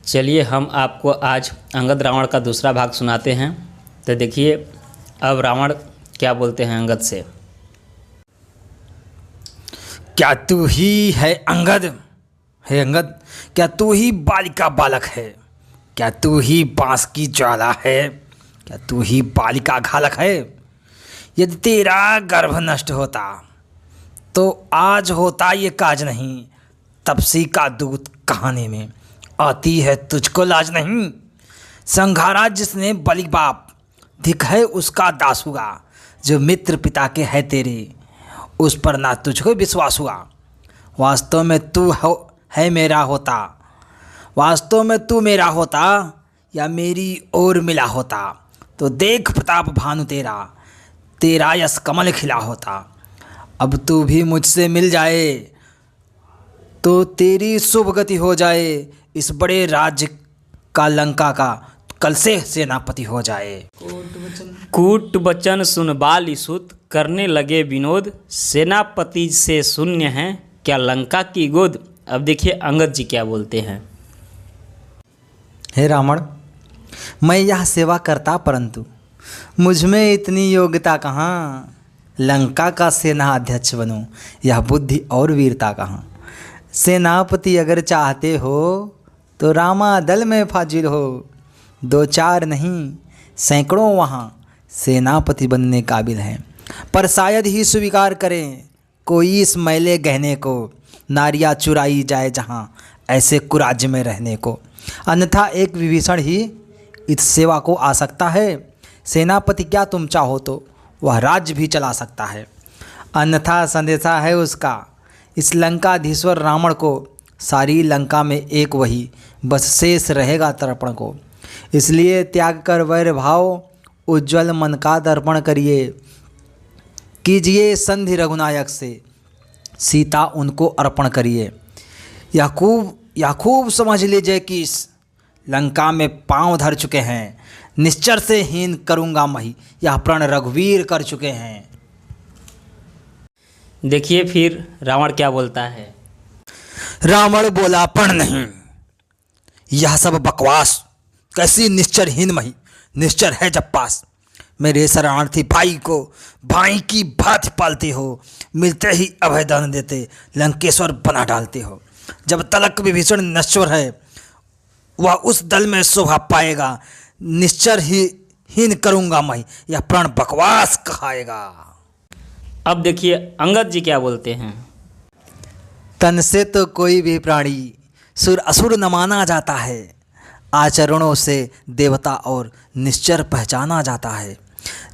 चलिए हम आपको आज अंगद रावण का दूसरा भाग सुनाते हैं। तो देखिए अब रावण क्या बोलते हैं अंगद से। क्या तू ही है अंगद? हे अंगद, क्या तू ही बालिका बालक है? क्या तू ही बांस की ज्वाला है? क्या तू ही बालिका घालक है? यदि तेरा गर्भ नष्ट होता तो आज होता ये काज नहीं। तपसी का दूत कहानी में आती है तुझको लाज नहीं। संघारा जिसने बलि बाप, धिक है उसका दास हुआ। जो मित्र पिता के है तेरे, उस पर ना तुझको विश्वास हुआ। वास्तव में तू है मेरा होता, वास्तव में तू मेरा होता, या मेरी ओर मिला होता तो देख प्रताप भानु तेरा, तेरा यश कमल खिला होता। अब तू भी मुझसे मिल जाए तो तेरी शुभ गति हो जाए। इस बड़े राज्य का लंका का कल से सेनापति हो जाए। कूट बचन सुन बाली सुत, करने लगे विनोद। सेनापति से शून्य है क्या लंका की गोद। अब देखिए अंगद जी क्या बोलते हैं। हे रावण, मैं यह सेवा करता परंतु मुझ में इतनी योग्यता कहाँ। लंका का सेना अध्यक्ष बनूं, यह बुद्धि और वीरता कहाँ। सेनापति अगर चाहते हो तो रामा दल में फाजिल हो। दो चार नहीं सैकड़ों वहाँ सेनापति बनने काबिल हैं, पर शायद ही स्वीकार करें कोई इस मैले गहने को। नारियाँ चुराई जाए जहाँ ऐसे कुराज्य में रहने को। अन्यथा एक विभीषण ही इस सेवा को आ सकता है। सेनापति क्या तुम चाहो तो वह राज्य भी चला सकता है। अन्यथा संदेशा है उसका इस लंकाधीश्वर रावण को। सारी लंका में एक वही बस शेष रहेगा तर्पण को। इसलिए त्याग कर वैर भाव, उज्ज्वल मन का दर्पण करिए। कीजिए संधि रघुनायक से, सीता उनको अर्पण करिए। यह खूब समझ लीजिए कि इस लंका में पांव धर चुके हैं। निश्चर से हीन करूँगा मही, यह प्रण रघुवीर कर चुके हैं। देखिए फिर रावण क्या बोलता है। रावण बोला पण नहीं, यह सब बकवास। कैसी निश्चरहीन मही, निश्चर है जब पास। मेरे शरणार्थी भाई को भाई की भांति पालते हो। मिलते ही अभयदान देते लंकेश्वर बना डालते हो। जब तलक विभीषण नश्वर है वह उस दल में शोभा पाएगा। निश्चर ही हीन करूँगा मैं, यह प्राण बकवास कहाएगा। अब देखिए अंगद जी क्या बोलते हैं। तन से तो कोई भी प्राणी सुर असुर न माना जाता है। आचरणों से देवता और निश्चर पहचाना जाता है।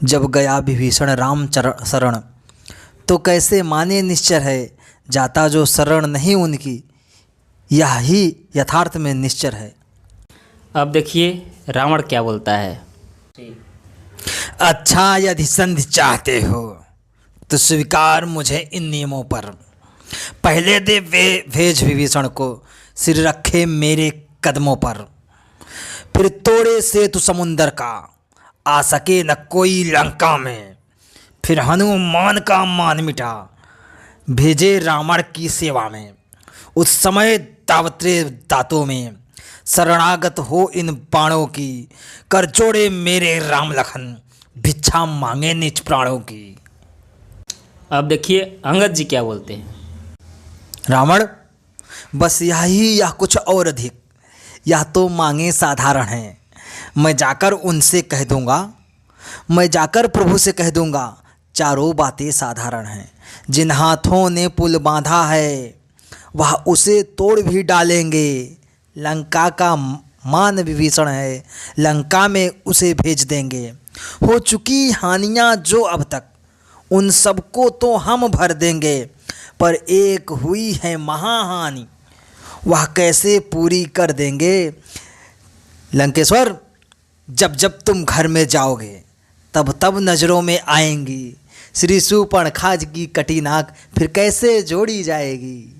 जब गया विभीषण राम शरण, तो कैसे माने निश्चर है। जाता जो शरण नहीं उनकी, यह ही यथार्थ में निश्चर है। अब देखिए रावण क्या बोलता है। अच्छा यदि संधि चाहते हो तो स्वीकार मुझे इन नियमों पर। पहले दे भेज विभीषण को, सिर रखे मेरे कदमों पर। फिर तोड़े सेतु समुंदर का, आ सके न कोई लंका में। फिर हनुमान का मान मिटा, भेजे रावण की सेवा में। उस समय दावत्रे दांतों में शरणागत हो इन बाणों की। कर जोड़े मेरे राम लखन, भिक्षा मांगे निज प्राणों की। अब देखिए अंगद जी क्या बोलते हैं। रावण, बस यही या कुछ और अधिक, यह तो मांगे साधारण हैं। मैं जाकर उनसे कह दूंगा, मैं जाकर प्रभु से कह दूंगा। चारों बातें साधारण हैं। जिन हाथों ने पुल बांधा है वह उसे तोड़ भी डालेंगे। लंका का मान विभीषण है, लंका में उसे भेज देंगे। हो चुकी हानियां जो अब तक, उन सबको तो हम भर देंगे। पर एक हुई है महाहानि, वह कैसे पूरी कर देंगे। लंकेश्वर, जब जब तुम घर में जाओगे तब तब नज़रों में आएंगी। श्री सुपर्णखा की कटी नाक फिर कैसे जोड़ी जाएगी।